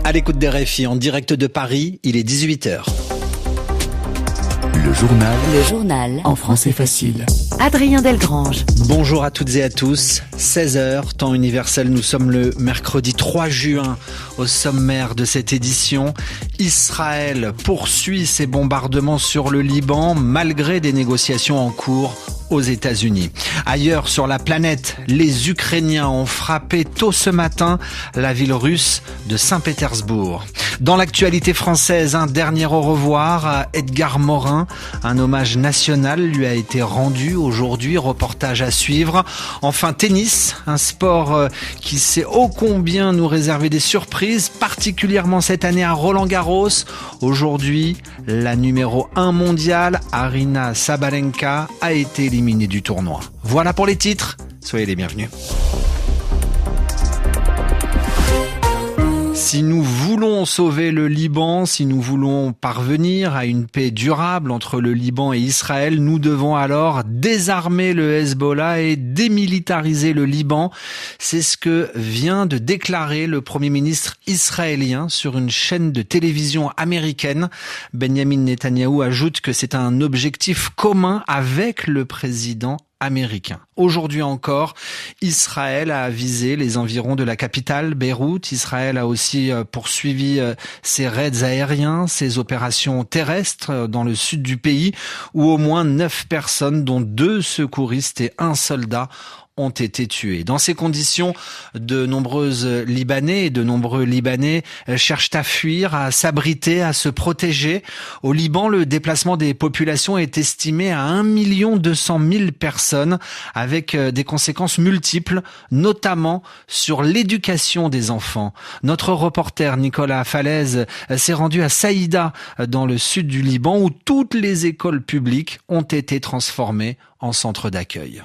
À l'écoute des RFI en direct de Paris, il est 18h. Le journal en français facile. Adrien Delgrange. Bonjour à toutes et à tous. 16h, temps universel, nous sommes le mercredi 3 juin. Au sommaire de cette édition, Israël poursuit ses bombardements sur le Liban malgré des négociations en cours aux États-Unis. Ailleurs sur la planète, les Ukrainiens ont frappé tôt ce matin la ville russe de Saint-Pétersbourg. Dans l'actualité française, un dernier au revoir à Edgar Morin. Un hommage national lui a été rendu aujourd'hui, reportage à suivre. Enfin, tennis, un sport qui sait ô combien nous réserver des surprises, particulièrement cette année à Roland-Garros. Aujourd'hui, la numéro 1 mondiale, Aryna Sabalenka, a été éliminée du tournoi. Voilà pour les titres, soyez les bienvenus. Si nous voulons sauver le Liban, si nous voulons parvenir à une paix durable entre le Liban et Israël, nous devons alors désarmer le Hezbollah et démilitariser le Liban. C'est ce que vient de déclarer le Premier ministre israélien sur une chaîne de télévision américaine. Benjamin Netanyahou ajoute que c'est un objectif commun avec le président américain. Aujourd'hui encore, Israël a visé les environs de la capitale, Beyrouth. Israël a aussi poursuivi ses raids aériens, ses opérations terrestres dans le sud du pays, où au moins 9 personnes, dont 2 secouristes et 1 soldat, ont été tués. Dans ces conditions, de nombreux Libanais cherchent à fuir, à s'abriter, à se protéger. Au Liban, le déplacement des populations est estimé à 1 200 000 personnes, avec des conséquences multiples, notamment sur l'éducation des enfants. Notre reporter Nicolas Falaise s'est rendu à Saïda, dans le sud du Liban, où toutes les écoles publiques ont été transformées en centres d'accueil.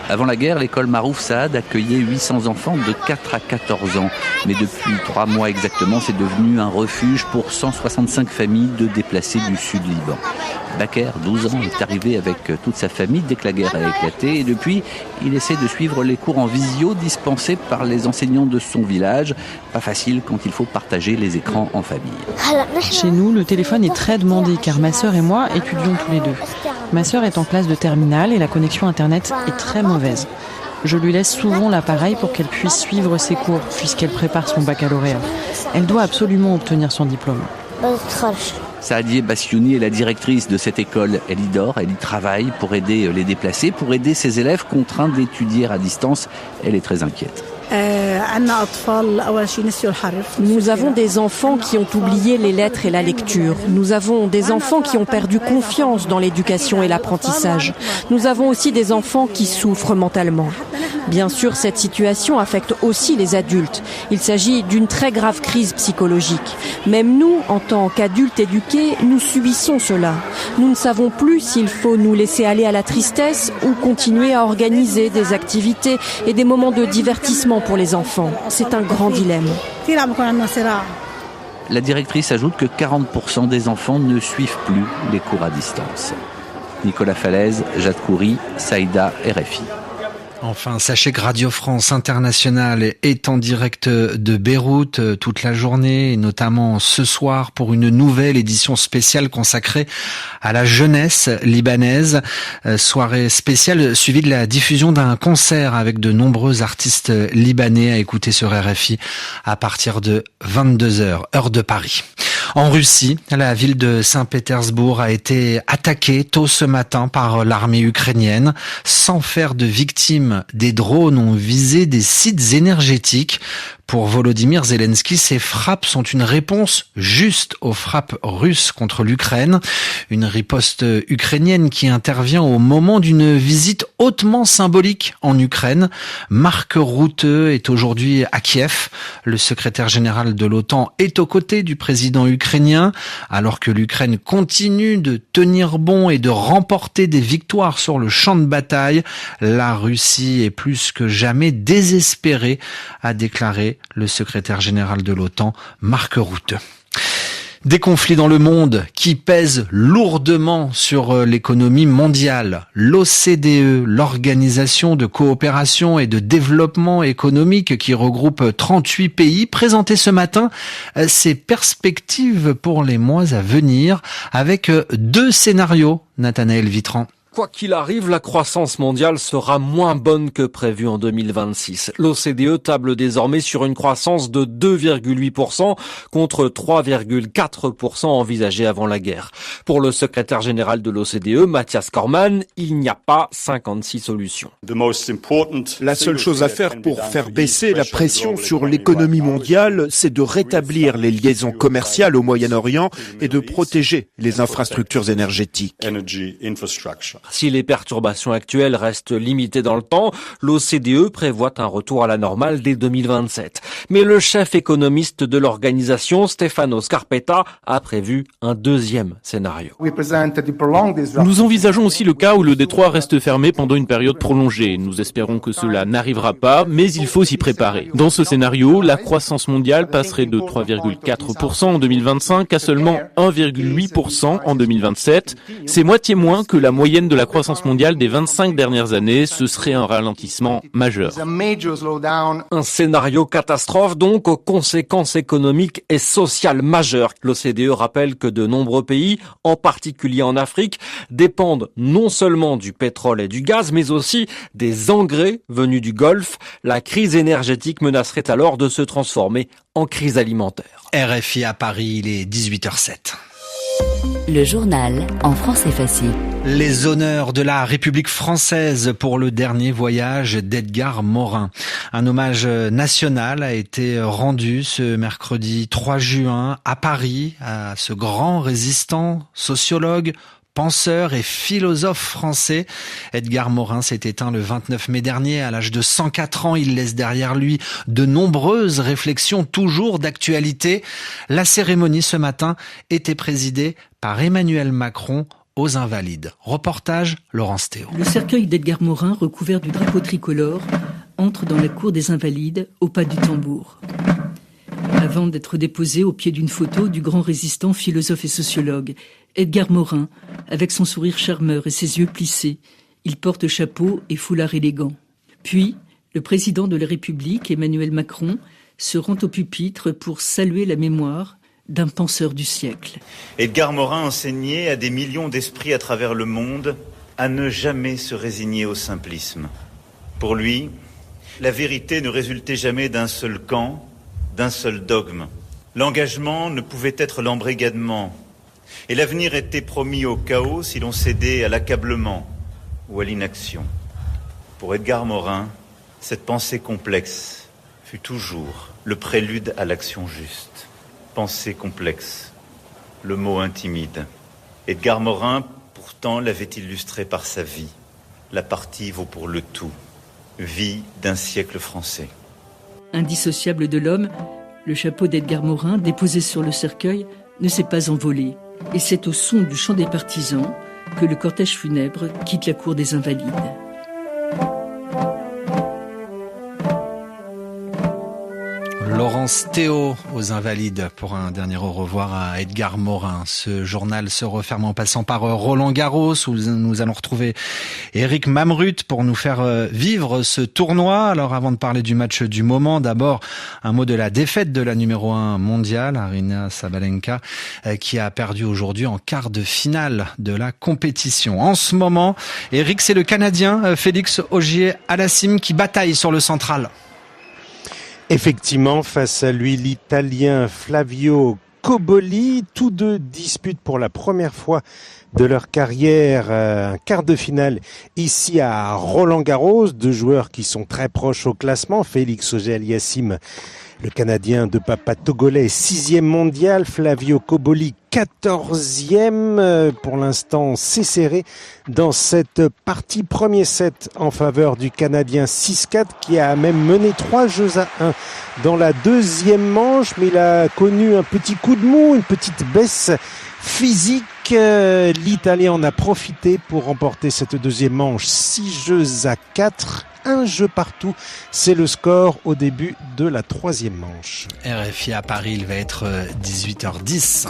Avant la guerre, l'école Marouf Saad accueillait 800 enfants de 4 à 14 ans. Mais depuis 3 mois exactement, c'est devenu un refuge pour 165 familles de déplacés du sud Liban. Baker, 12 ans, est arrivé avec toute sa famille dès que la guerre a éclaté. Et depuis, il essaie de suivre les cours en visio dispensés par les enseignants de son village. Pas facile quand il faut partager les écrans en famille. Chez nous, le téléphone est très demandé car ma sœur et moi étudions tous les deux. Ma sœur est en classe de terminale et la connexion Internet est très mauvaise. Je lui laisse souvent l'appareil pour qu'elle puisse suivre ses cours puisqu'elle prépare son baccalauréat. Elle doit absolument obtenir son diplôme. Saadieh Bassiouni est la directrice de cette école. Elle y dort, elle y travaille pour aider les déplacés, pour aider ses élèves contraints d'étudier à distance. Elle est très inquiète. Nous avons des enfants qui ont oublié les lettres et la lecture. Nous avons des enfants qui ont perdu confiance dans l'éducation et l'apprentissage. Nous avons aussi des enfants qui souffrent mentalement. Bien sûr, cette situation affecte aussi les adultes. Il s'agit d'une très grave crise psychologique. Même nous, en tant qu'adultes éduqués, nous subissons cela. Nous ne savons plus s'il faut nous laisser aller à la tristesse ou continuer à organiser des activités et des moments de divertissement pour les enfants. C'est un grand dilemme. La directrice ajoute que 40% des enfants ne suivent plus les cours à distance. Nicolas Falaise, Jade Khoury, Saïda, RFI. Enfin, sachez que Radio France Internationale est en direct de Beyrouth toute la journée, et notamment ce soir pour une nouvelle édition spéciale consacrée à la jeunesse libanaise. Soirée spéciale suivie de la diffusion d'un concert avec de nombreux artistes libanais à écouter sur RFI à partir de 22h, heure de Paris. En Russie, la ville de Saint-Pétersbourg a été attaquée tôt ce matin par l'armée ukrainienne. Sans faire de victimes, des drones ont visé des sites énergétiques. Pour Volodymyr Zelensky, ces frappes sont une réponse juste aux frappes russes contre l'Ukraine. Une riposte ukrainienne qui intervient au moment d'une visite hautement symbolique en Ukraine. Mark Rutte est aujourd'hui à Kiev. Le secrétaire général de l'OTAN est aux côtés du président ukrainien. Alors que l'Ukraine continue de tenir bon et de remporter des victoires sur le champ de bataille, la Russie est plus que jamais désespérée, a déclaré le secrétaire général de l'OTAN, Mark Rutte. Des conflits dans le monde qui pèsent lourdement sur l'économie mondiale. L'OCDE, l'Organisation de coopération et de développement économique qui regroupe 38 pays, présentait ce matin ses perspectives pour les mois à venir avec 2 scénarios. Nathanaël Vitran. Quoi qu'il arrive, la croissance mondiale sera moins bonne que prévu en 2026. L'OCDE table désormais sur une croissance de 2,8% contre 3,4% envisagé avant la guerre. Pour le secrétaire général de l'OCDE, Mathias Cormann, il n'y a pas 56 solutions. La seule chose à faire pour faire baisser la pression sur l'économie mondiale, c'est de rétablir les liaisons commerciales au Moyen-Orient et de protéger les infrastructures énergétiques. Si les perturbations actuelles restent limitées dans le temps, l'OCDE prévoit un retour à la normale dès 2027. Mais le chef économiste de l'organisation, Stefano Scarpetta, a prévu un deuxième scénario. Nous envisageons aussi le cas où le détroit reste fermé pendant une période prolongée. Nous espérons que cela n'arrivera pas, mais il faut s'y préparer. Dans ce scénario, la croissance mondiale passerait de 3,4% en 2025 à seulement 1,8% en 2027. C'est moitié moins que la moyenne de la croissance mondiale des 25 dernières années. Ce serait un ralentissement majeur. Un scénario catastrophe donc aux conséquences économiques et sociales majeures. L'OCDE rappelle que de nombreux pays, en particulier en Afrique, dépendent non seulement du pétrole et du gaz, mais aussi des engrais venus du Golfe. La crise énergétique menacerait alors de se transformer en crise alimentaire. RFI à Paris, il est 18h07. Le journal en français facile. Les honneurs de la République française pour le dernier voyage d'Edgar Morin. Un hommage national a été rendu ce mercredi 3 juin à Paris à ce grand résistant, sociologue, penseur et philosophe français. Edgar Morin s'est éteint le 29 mai dernier à l'âge de 104 ans. Il laisse derrière lui de nombreuses réflexions toujours d'actualité. La cérémonie ce matin était présidée par Emmanuel Macron aux Invalides. Reportage Laurence Théo. Le cercueil d'Edgar Morin, recouvert du drapeau tricolore, entre dans la cour des Invalides au pas du tambour. Avant d'être déposé au pied d'une photo du grand résistant, philosophe et sociologue, Edgar Morin, avec son sourire charmeur et ses yeux plissés, il porte chapeau et foulard élégant. Puis, le président de la République, Emmanuel Macron, se rend au pupitre pour saluer la mémoire d'un penseur du siècle. Edgar Morin enseignait à des millions d'esprits à travers le monde à ne jamais se résigner au simplisme. Pour lui, la vérité ne résultait jamais d'un seul camp, d'un seul dogme. L'engagement ne pouvait être l'embrigadement, et l'avenir était promis au chaos si l'on cédait à l'accablement ou à l'inaction. Pour Edgar Morin, cette pensée complexe fut toujours le prélude à l'action juste. Pensée complexe, le mot intimide. Edgar Morin, pourtant, l'avait illustré par sa vie. La partie vaut pour le tout. Vie d'un siècle français. Indissociable de l'homme, le chapeau d'Edgar Morin, déposé sur le cercueil, ne s'est pas envolé. Et c'est au son du chant des partisans que le cortège funèbre quitte la cour des Invalides. Laurence Théo aux Invalides pour un dernier au revoir à Edgar Morin. Ce journal se referme en passant par Roland Garros où nous allons retrouver Eric Mamrut pour nous faire vivre ce tournoi. Alors avant de parler du match du moment, d'abord un mot de la défaite de la numéro 1 mondiale, Aryna Sabalenka, qui a perdu aujourd'hui en quart de finale de la compétition. En ce moment, Eric, c'est le Canadien Félix Auger-Aliassime qui bataille sur le central. Effectivement, face à lui, l'Italien Flavio Cobolli. Tous deux disputent pour la première fois de leur carrière un quart de finale ici à Roland-Garros. Deux joueurs qui sont très proches au classement. Félix Auger-Aliassime, le Canadien de papa togolais, 6e mondial. Flavio Cobolli, 14e. Pour l'instant, c'est serré dans cette partie. Premier set en faveur du Canadien 6-4 qui a même mené 3-1 dans la deuxième manche. Mais il a connu un petit coup de mou, une petite baisse physique. L'Italien en a profité pour remporter cette deuxième manche 6-4. 1 jeu partout. C'est le score au début de la 3e manche. RFI à Paris, il va être 18h10.